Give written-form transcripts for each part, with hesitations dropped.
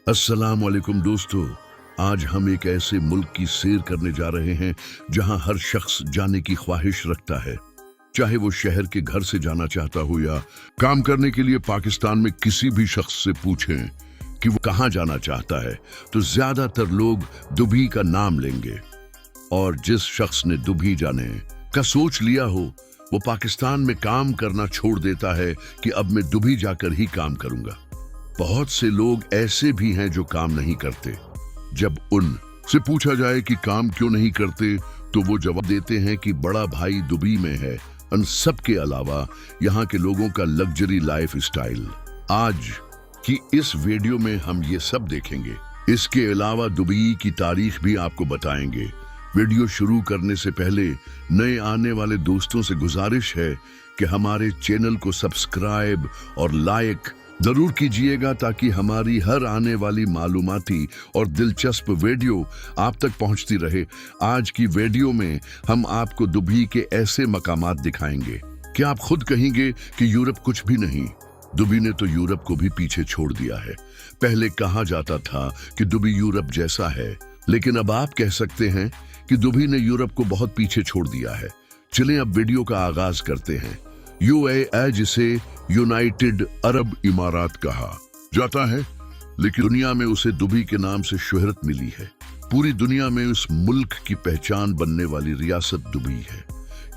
अस्सलाम वालेकुम दोस्तों। आज हम एक ऐसे मुल्क की सैर करने जा रहे हैं जहां हर शख्स जाने की ख्वाहिश रखता है, चाहे वो शहर के घर से जाना चाहता हो या काम करने के लिए पाकिस्तान में किसी भी शख्स से पूछें कि वो कहां जाना चाहता है तो ज्यादातर लोग दुबई का नाम लेंगे। और जिस शख्स ने दुबई जाने का सोच लिया हो वो पाकिस्तान में काम करना छोड़ देता है कि अब मैं दुबई जाकर ही काम करूंगा। बहुत से लोग ऐसे भी हैं जो काम नहीं करते। जब उनसे पूछा जाए कि काम क्यों नहीं करते तो वो जवाब देते हैं कि बड़ा भाई दुबई में है। उन सब के अलावा यहाँ के लोगों का लग्जरी लाइफ स्टाइल। आज की इस वीडियो में हम ये सब देखेंगे। इसके अलावा दुबई की तारीख भी आपको बताएंगे। वीडियो शुरू करने से पहले नए आने वाले दोस्तों से गुजारिश है कि हमारे चैनल को सब्सक्राइब और लाइक जरूर कीजिएगा ताकि हमारी हर आने वाली मालूमाती और दिलचस्प वीडियो आप तक पहुंचती रहे। आज की वीडियो में हम आपको दुबई के ऐसे मकामात दिखाएंगे कि आप खुद कहेंगे कि यूरोप कुछ भी नहीं। दुबई ने तो यूरोप को भी पीछे छोड़ दिया है। पहले कहा जाता था कि दुबई यूरोप जैसा है, लेकिन अब आप कह सकते हैं कि दुबई ने यूरोप को बहुत पीछे छोड़ दिया है। चलें अब वीडियो का आगाज करते हैं। यूएई, जिसे यूनाइटेड अरब इमारात कहा जाता है, लेकिन दुनिया में उसे दुबई के नाम से शोहरत मिली है। पूरी दुनिया में उस मुल्क की पहचान बनने वाली रियासत दुबई है।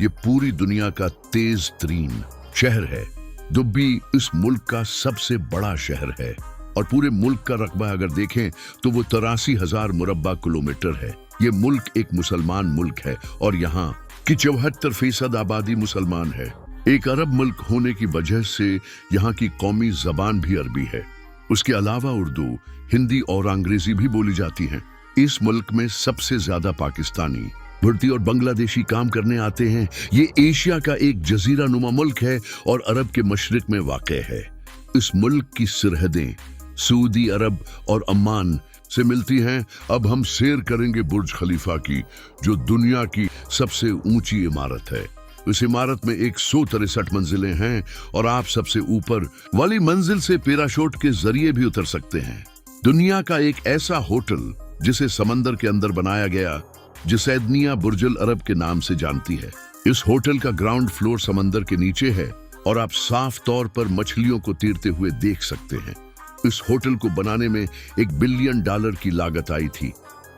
ये पूरी दुनिया का तेज तरीन शहर है। दुबई इस मुल्क का सबसे बड़ा शहर है और पूरे मुल्क का रकबा अगर देखें तो वो 83,000 मुरब्बा किलोमीटर है। ये मुल्क एक मुसलमान मुल्क है और यहाँ की 74% आबादी मुसलमान है। एक अरब मुल्क होने की वजह से यहाँ की कौमी जबान भी अरबी है। उसके अलावा उर्दू, हिंदी और अंग्रेजी भी बोली जाती हैं। इस मुल्क में सबसे ज्यादा पाकिस्तानी, भुर्ती और बांग्लादेशी काम करने आते हैं। ये एशिया का एक जजीरा नुमा मुल्क है और अरब के मशरिक में वाक़ है। इस मुल्क की सरहदें सऊदी अरब और अम्मान से मिलती हैं। अब हम सैर करेंगे बुर्ज खलीफा की, जो दुनिया की सबसे ऊंची इमारत है। इस इमारत में 163 मंजिलें हैं और आप सबसे ऊपर वाली मंजिल से पैराशूट के जरिए भी उतर सकते हैं। दुनिया का एक ऐसा होटल जिसे समंदर के अंदर बनाया गया, जिसे दुनिया बुर्जुल अरब के नाम से जानती है। इस होटल का ग्राउंड फ्लोर समंदर के नीचे है और आप साफ तौर पर मछलियों को तैरते हुए देख सकते हैं। इस होटल को बनाने में $1 बिलियन की लागत आई थी।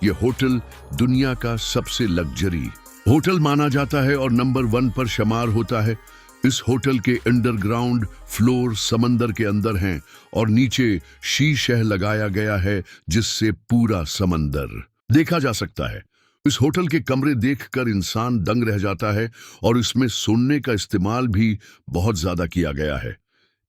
यह होटल दुनिया का सबसे लग्जरी होटल माना जाता है और नंबर 1 पर शुमार होता है। इस होटल के अंडरग्राउंड फ्लोर समंदर के अंदर हैं और नीचे शीशह लगाया गया है जिससे पूरा समंदर देखा जा सकता है। इस होटल के कमरे देखकर इंसान दंग रह जाता है और इसमें सोने का इस्तेमाल भी बहुत ज्यादा किया गया है।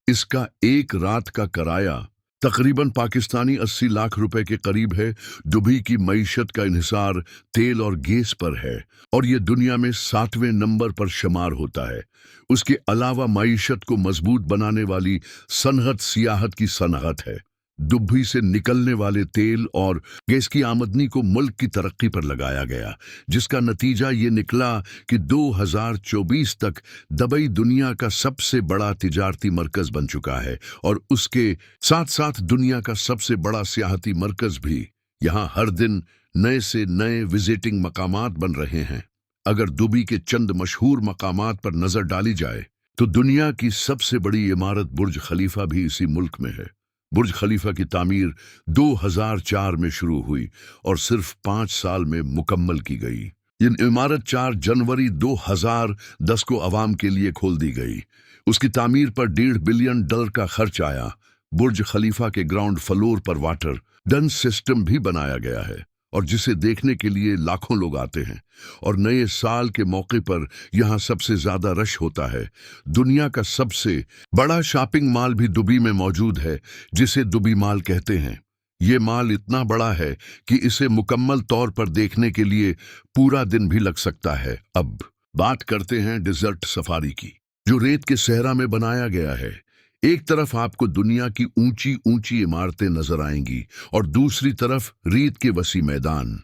इसका एक रात का किराया तकरीबन पाकिस्तानी 80 लाख रुपए के करीब है। दुबई की मईशत का इन्हिसार तेल और गैस पर है और ये दुनिया में 7वें नंबर पर शुमार होता है। उसके अलावा मईशत को मजबूत बनाने वाली सनअत सियाहत की सनअत है। दुबई से निकलने वाले तेल और गैस की आमदनी को मुल्क की तरक्की पर लगाया गया, जिसका नतीजा ये निकला कि 2024 तक दुबई दुनिया का सबसे बड़ा तिजारती मरकज बन चुका है और उसके साथ साथ दुनिया का सबसे बड़ा सियाहती मरकज भी। यहाँ हर दिन नए से नए विजिटिंग मकामात बन रहे हैं। अगर दुबई के चंद मशहूर मकामात पर नजर डाली जाए तो दुनिया की सबसे बड़ी इमारत बुर्ज खलीफा भी इसी मुल्क में है। बुर्ज खलीफा की तामीर 2004 में शुरू हुई और सिर्फ 5 साल में मुकम्मल की गई। ये इमारत 4 जनवरी 2010 को आवाम के लिए खोल दी गई। उसकी तामीर पर $1.5 बिलियन का खर्च आया। बुर्ज खलीफा के ग्राउंड फ्लोर पर वाटर डन सिस्टम भी बनाया गया है और जिसे देखने के लिए लाखों लोग आते हैं और नए साल के मौके पर यहाँ सबसे ज्यादा रश होता है। दुनिया का सबसे बड़ा शॉपिंग मॉल भी दुबई में मौजूद है, जिसे दुबई मॉल कहते हैं। ये मॉल इतना बड़ा है कि इसे मुकम्मल तौर पर देखने के लिए पूरा दिन भी लग सकता है। अब बात करते हैं डिजर्ट सफारी की, जो रेत के सहरा में बनाया गया है। एक तरफ आपको दुनिया की ऊंची ऊंची इमारतें नजर आएंगी और दूसरी तरफ रेत के वसी मैदान।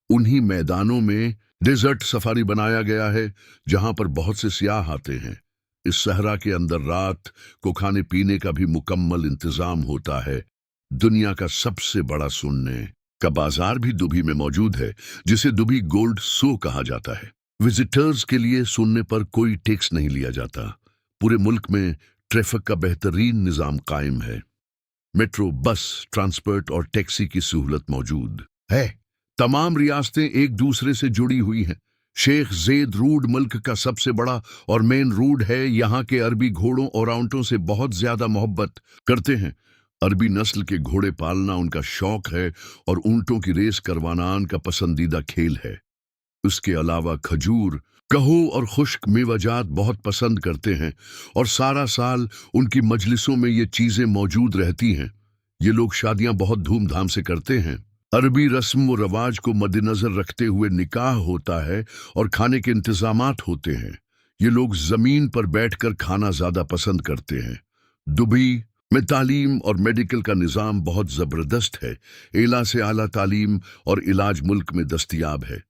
उन्हीं मैदानों में डेजर्ट सफारी बनाया गया है, जहां पर बहुत से सियाह आते हैं। इस सहरा के अंदर रात को खाने पीने का भी मुकम्मल इंतजाम होता है। दुनिया का सबसे बड़ा सोने का बाजार भी दुबई में मौजूद है, जिसे दुबई गोल्ड सो कहा जाता है। विजिटर्स के लिए सोने पर कोई टैक्स नहीं लिया जाता। पूरे मुल्क में ट्रैफिक का बेहतरीन निजाम कायम है। मेट्रो, बस, ट्रांसपोर्ट और टैक्सी की सहूलत मौजूद है। तमाम रियासतें एक दूसरे से जुड़ी हुई हैं। शेख ज़ेद रोड मुल्क का सबसे बड़ा और मेन रोड है। यहाँ के अरबी घोड़ों और ऊंटों से बहुत ज्यादा मोहब्बत करते हैं। अरबी नस्ल के घोड़े पालना उनका शौक है और ऊंटों की रेस करवाना उनका पसंदीदा खेल है। उसके अलावा खजूर, कहो और खुश्क मेवाजात बहुत पसंद करते हैं और सारा साल उनकी मजलिसों में ये चीजें मौजूद रहती हैं। ये लोग शादियां बहुत धूमधाम से करते हैं। अरबी रस्म व रवाज को मद्देनजर रखते हुए निकाह होता है और खाने के इंतजामात होते हैं। ये लोग जमीन पर बैठकर खाना ज्यादा पसंद करते हैं। दुबई में तालीम और मेडिकल का निज़ाम बहुत ज़बरदस्त है। एला से आला तालीम और इलाज मुल्क में दस्तयाब है।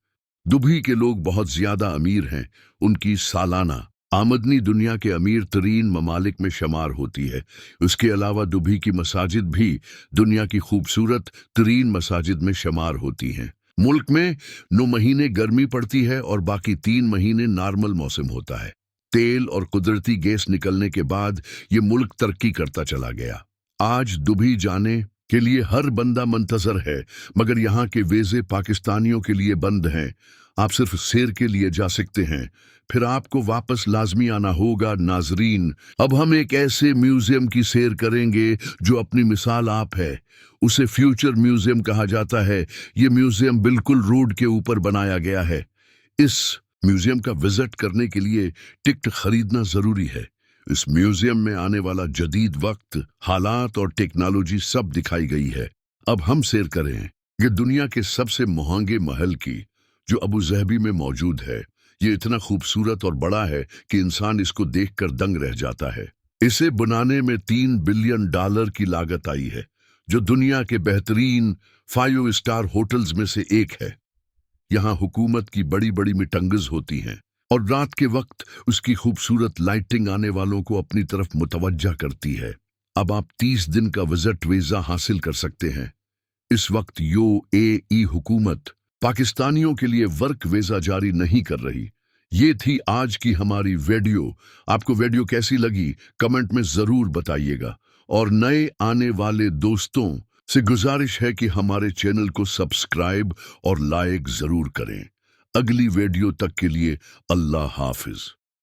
दुबई के लोग बहुत ज़्यादा अमीर हैं। उनकी सालाना आमदनी दुनिया के अमीर तरीन ममालिक में शुमार होती है। उसके अलावा दुबई की मसाजिद भी दुनिया की खूबसूरत तरीन मसाजिद में शुमार होती हैं। मुल्क में 9 महीने गर्मी पड़ती है और बाकी 3 महीने नॉर्मल मौसम होता है। तेल और कुदरती गैस निकलने के बाद ये मुल्क तरक्की करता चला गया। आज दुबई जाने के लिए हर बंदा मंतजर है, मगर यहाँ के वीज़े पाकिस्तानियों के लिए बंद हैं। आप सिर्फ सैर के लिए जा सकते हैं, फिर आपको वापस लाजमी आना होगा। नाजरीन, अब हम एक ऐसे म्यूजियम की सैर करेंगे जो अपनी मिसाल आप है। उसे फ्यूचर म्यूजियम कहा जाता है। ये म्यूजियम बिल्कुल रोड के ऊपर बनाया गया है। इस म्यूजियम का विजिट करने के लिए टिकट खरीदना जरूरी है। इस म्यूजियम में आने वाला जदीद वक्त, हालात और टेक्नोलॉजी सब दिखाई गई है। अब हम सैर करें ये दुनिया के सबसे महंगे महल की, जो अबू ज़हबी में मौजूद है। ये इतना खूबसूरत और बड़ा है कि इंसान इसको देखकर दंग रह जाता है। इसे बनाने में $3 बिलियन की लागत आई है, जो दुनिया के बेहतरीन 5 स्टार होटल्स में से एक है। यहाँ हुकूमत की बड़ी बड़ी मीटिंग्स होती हैं और रात के वक्त उसकी खूबसूरत लाइटिंग आने वालों को अपनी तरफ मुतवज्जा करती है। अब आप 30 दिन का विजिट वीज़ा हासिल कर सकते हैं। इस वक्त यूएई हुकूमत पाकिस्तानियों के लिए वर्क वीज़ा जारी नहीं कर रही। ये थी आज की हमारी वीडियो। आपको वीडियो कैसी लगी कमेंट में ज़रूर बताइएगा, और नए आने वाले दोस्तों से गुजारिश है कि हमारे चैनल को सब्सक्राइब और लाइक ज़रूर करें। अगली वीडियो तक के लिए अल्लाह हाफिज।